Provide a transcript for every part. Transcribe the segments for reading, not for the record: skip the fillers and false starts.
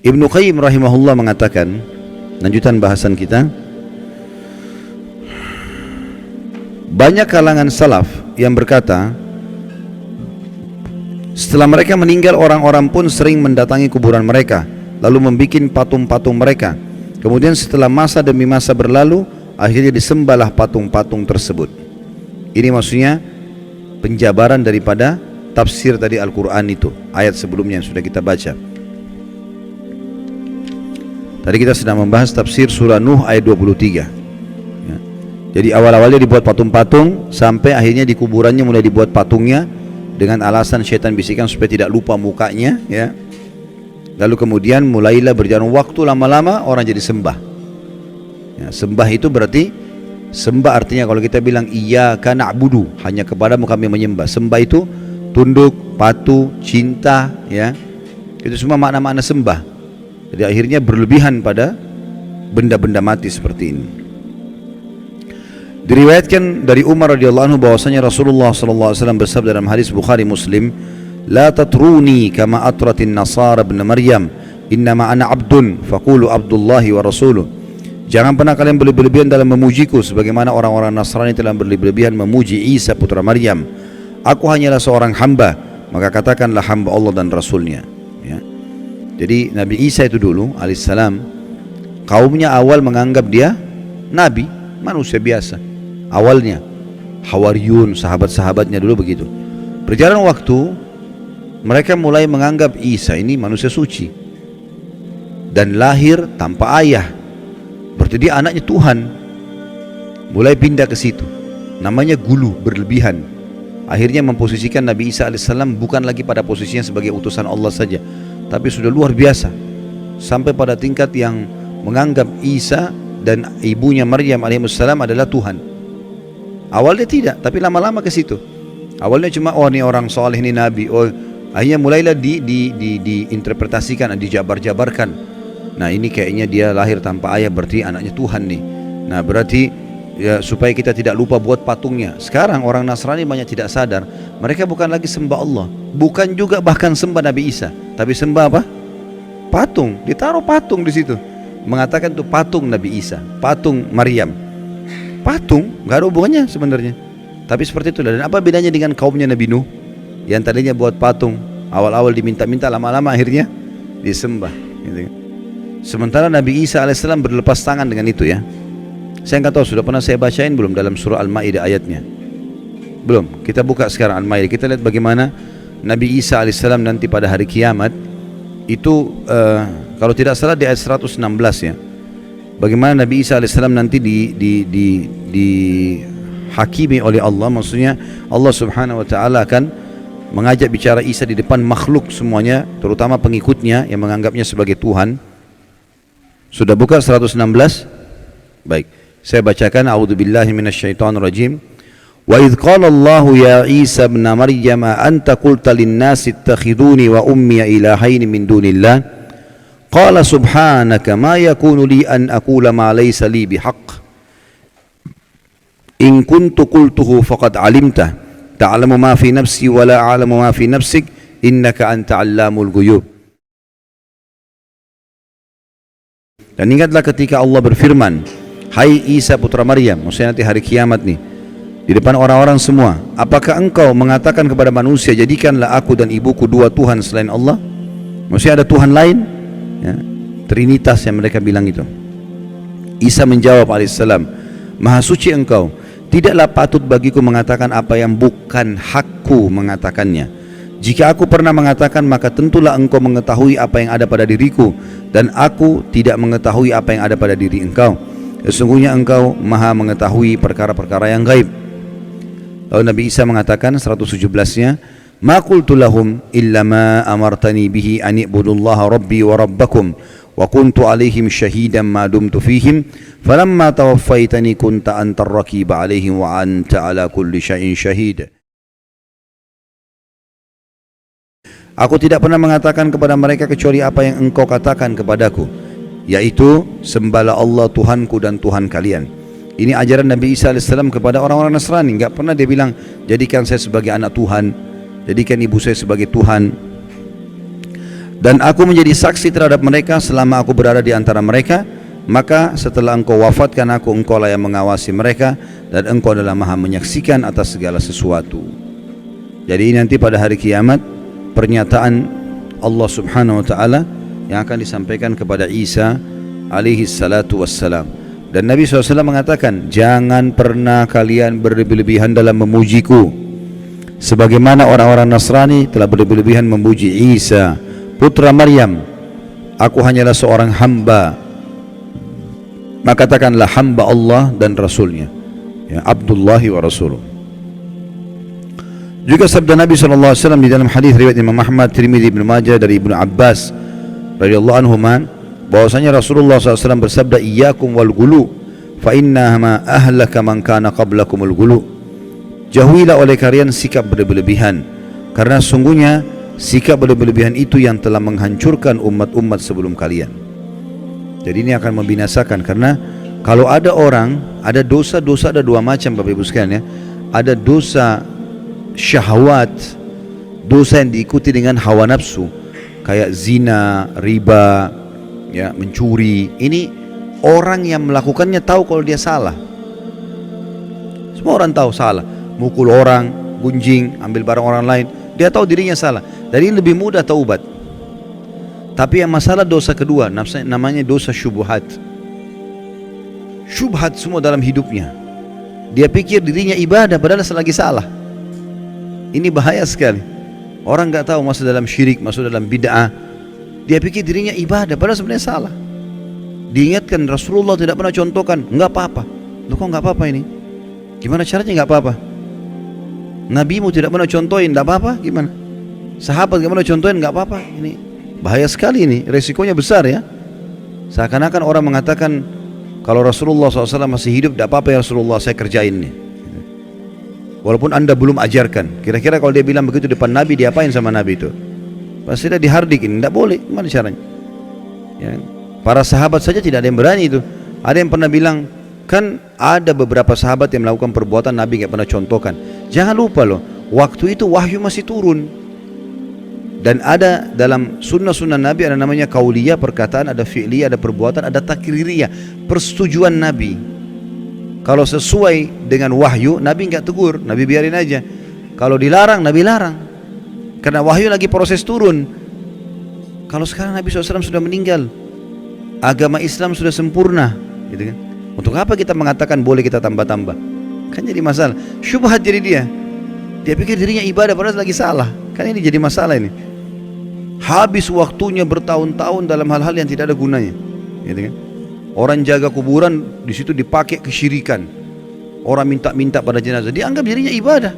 Ibnu Qayyim rahimahullah mengatakan, lanjutan bahasan kita, banyak kalangan salaf yang berkata, setelah mereka meninggal orang-orang pun sering mendatangi kuburan mereka, lalu membuat patung-patung mereka. Kemudian setelah masa demi masa berlalu, akhirnya disembahlah patung-patung tersebut. Ini maksudnya penjabaran daripada tafsir tadi Al-Quran itu, ayat sebelumnya yang sudah kita baca. Tadi kita sedang membahas tafsir surah Nuh ayat 23 ya. Jadi awal-awalnya dibuat patung-patung, sampai akhirnya di kuburannya mulai dibuat patungnya, dengan alasan syaitan bisikan supaya tidak lupa mukanya ya. Lalu kemudian mulailah berjalan waktu, lama-lama orang jadi sembah ya. Sembah itu berarti, sembah artinya kalau kita bilang iyyaka na'budu, hanya kepadamu kami menyembah. Sembah itu tunduk, patuh, cinta ya. Itu semua makna-makna sembah. Jadi akhirnya berlebihan pada benda-benda mati seperti ini. Diriwayatkan dari Umar radhiyallahu anhu bahwasanya Rasulullah sallallahu alaihi wasallam bersabda dalam hadis Bukhari Muslim, "La tatruni kama atratin nasara ibn Maryam, innama ana abdun faqulu abdullahi wa rasuluh." Jangan pernah kalian berlebihan dalam memujiku sebagaimana orang-orang Nasrani telah berlebihan memuji Isa putra Maryam. Aku hanyalah seorang hamba, maka katakanlah hamba Allah dan Rasulnya ya. Jadi Nabi Isa itu dulu alaihissalam, kaumnya awal menganggap dia nabi, manusia biasa. Awalnya Hawariyun, sahabat-sahabatnya dulu begitu. Berjalan waktu, mereka mulai menganggap Isa ini manusia suci dan lahir tanpa ayah, berarti dia anaknya Tuhan. Mulai pindah ke situ, namanya gulu, berlebihan. Akhirnya memposisikan Nabi Isa alaihissalam bukan lagi pada posisinya sebagai utusan Allah saja, tapi sudah luar biasa, sampai pada tingkat yang menganggap Isa dan ibunya Maryam alaihissalam adalah Tuhan. Awalnya tidak, tapi lama-lama ke situ. Awalnya cuma, oh ini orang soleh, ini nabi. Oh, akhirnya mulailah diinterpretasikan, dijabar-jabarkan. Nah ini kayaknya dia lahir tanpa ayah, berarti anaknya Tuhan nih. Nah berarti ya, supaya kita tidak lupa buat patungnya. Sekarang orang Nasrani banyak tidak sadar, mereka bukan lagi sembah Allah, bukan juga bahkan sembah Nabi Isa, tapi sembah apa? Patung. Ditaruh patung di situ, mengatakan itu patung Nabi Isa, patung Maryam. Patung nggak ada hubungannya sebenarnya, tapi seperti itu. Dan apa bedanya dengan kaumnya Nabi Nuh yang tadinya buat patung, awal-awal diminta-minta, lama-lama akhirnya disembah gitu. Sementara Nabi Isa alaihissalam berlepas tangan dengan itu ya. Saya nggak tahu sudah pernah saya bacain belum dalam surah Al-Maidah ayatnya. Belum. Kita buka sekarang Al-Maidah, kita lihat bagaimana Nabi Isa alaihissalam nanti pada hari kiamat itu kalau tidak salah di ayat 116 ya. Bagaimana Nabi Isa alaihissalam nanti dihakimi oleh Allah, maksudnya Allah subhanahu wa ta'ala akan mengajak bicara Isa di depan makhluk semuanya, terutama pengikutnya yang menganggapnya sebagai Tuhan. Sudah buka 116? Baik, saya bacakan. A'udzubillahi minasyaitonirrajim. Wa idh qala Allahu ya Isa ibn Maryam anta qulta lin-nasi ittakhiduni wa ummi ilahaini min dunillah. Qala subhanaka ma yakunu li an aqula ma laysa li bihaq. In kuntu qultuhu faqad alimta ta'lamu ma fi nafsi wa la a'lamu ma fi nafsik innaka anta 'allamul ghuyub. Dan ingatlah ketika Allah berfirman, hai Isa putra Maryam, maksudnya nanti hari kiamat nih, di depan orang-orang semua, apakah engkau mengatakan kepada manusia, jadikanlah aku dan ibuku dua Tuhan selain Allah? Maksudnya ada Tuhan lain ya, Trinitas yang mereka bilang itu. Isa menjawab alaihissalam, maha suci engkau, tidaklah patut bagiku mengatakan apa yang bukan hakku mengatakannya. Jika aku pernah mengatakan, maka tentulah engkau mengetahui apa yang ada pada diriku, dan aku tidak mengetahui apa yang ada pada diri engkau. Sesungguhnya engkau maha mengetahui perkara-perkara yang gaib. Lalu Nabi Isa mengatakan 117-nya, ma qultu lahum illa ma amartani bihi an i'budullaha rabbi wa rabbakum wa kuntu alaihim syahidan ma dumtu fihim falamma tawaffaitani kunta antar raqiba alaihim wa anta ala kulli syai'in syahid. Aku tidak pernah mengatakan kepada mereka kecuali apa yang engkau katakan kepadaku, yaitu sembahlah Allah Tuhanku dan Tuhan kalian. Ini ajaran Nabi Isa AS kepada orang-orang Nasrani. Enggak pernah dia bilang, jadikan saya sebagai anak Tuhan, jadikan ibu saya sebagai Tuhan. Dan aku menjadi saksi terhadap mereka selama aku berada di antara mereka. Maka setelah engkau wafatkan aku, engkau lah yang mengawasi mereka, dan engkau adalah maha menyaksikan atas segala sesuatu. Jadi nanti pada hari kiamat pernyataan Allah subhanahu wa ta'ala yang akan disampaikan kepada Isa alaihi salatu wassalam. Dan Nabi SAW mengatakan, jangan pernah kalian berlebih-lebihan dalam memujiku, sebagaimana orang-orang Nasrani telah berlebih-lebihan memuji Isa putra Maryam. Aku hanyalah seorang hamba, maka katakanlah hamba Allah dan Rasulnya, ya, Abdullahi wa Rasuluh. Juga sabda Nabi SAW di dalam hadis riwayat Imam Ahmad, Tirmidzi, Ibnu Majah dari Ibnu Abbas radhiyallahu anhuma, bahwasanya Rasulullah SAW bersabda, iyyakum wal ghulu fa innama ahlaka man kana qablakumul ghulu. Jauhilah oleh kalian sikap berlebihan, karena sungguhnya sikap berlebihan itu yang telah menghancurkan umat-umat sebelum kalian. Jadi ini akan membinasakan, karena kalau ada orang, ada dosa-dosa, ada dua macam Bapak Ibu sekalian ya. Ada dosa syahwat, dosa yang diikuti dengan hawa nafsu, kayak zina, riba, ya, mencuri. Ini orang yang melakukannya tahu kalau dia salah. Semua orang tahu salah. Mukul orang, gunjing, ambil barang orang lain, dia tahu dirinya salah. Jadi lebih mudah taubat. Tapi yang masalah dosa kedua, namanya dosa syubhat. Syubhat semua dalam hidupnya. Dia pikir dirinya ibadah padahal selagi salah. Ini bahaya sekali. Orang nggak tahu masuk dalam syirik, masuk dalam bid'ah. Dia pikir dirinya ibadah padahal sebenarnya salah. Diingatkan Rasulullah tidak pernah contohkan, nggak apa-apa. Loh kok nggak apa-apa ini? Gimana caranya nggak apa-apa? Nabimu tidak pernah contohin, nggak apa-apa? Gimana? Sahabat nggak pernah contohin, nggak apa-apa? Ini bahaya sekali, ini resikonya besar ya. Seakan-akan orang mengatakan kalau Rasulullah SAW masih hidup, tidak apa-apa ya Rasulullah, saya kerjain nih. Walaupun anda belum ajarkan. Kira-kira kalau dia bilang begitu depan Nabi, diapain sama Nabi itu? Pasti dia dihardikin, tidak boleh. Gimana caranya? Ya. Para sahabat saja tidak ada yang berani itu. Ada yang pernah bilang, kan ada beberapa sahabat yang melakukan perbuatan Nabi nggak pernah contohkan. Jangan lupa loh, waktu itu wahyu masih turun. Dan ada dalam sunnah-sunnah Nabi ada namanya kauliyah, perkataan, ada fi'liyah, ada perbuatan, ada takririyah, persetujuan Nabi. Kalau sesuai dengan wahyu, Nabi nggak tegur, Nabi biarin aja. Kalau dilarang, Nabi larang, karena wahyu lagi proses turun. Kalau sekarang Nabi SAW sudah meninggal, agama Islam sudah sempurna, gitu kan? Untuk apa kita mengatakan boleh kita tambah-tambah? Kan jadi masalah. Syubhat jadi dia pikir dirinya ibadah padahal lagi salah. Kan ini jadi masalah ini. Habis waktunya bertahun-tahun dalam hal-hal yang tidak ada gunanya, gitu kan? Orang jaga kuburan, di situ dipakai kesyirikan. Orang minta-minta pada jenazah, dianggap dirinya ibadah.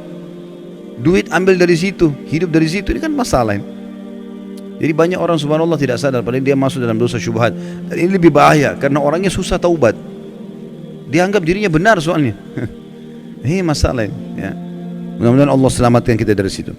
Duit ambil dari situ, hidup dari situ, ini kan masalah ini. Jadi banyak orang subhanallah tidak sadar padahal dia masuk dalam dosa syubhat. Dan ini lebih bahaya karena orangnya susah taubat. Dianggap dirinya benar soalnya. Ini masalah ini, ya. Mudah-mudahan Allah selamatkan kita dari situ.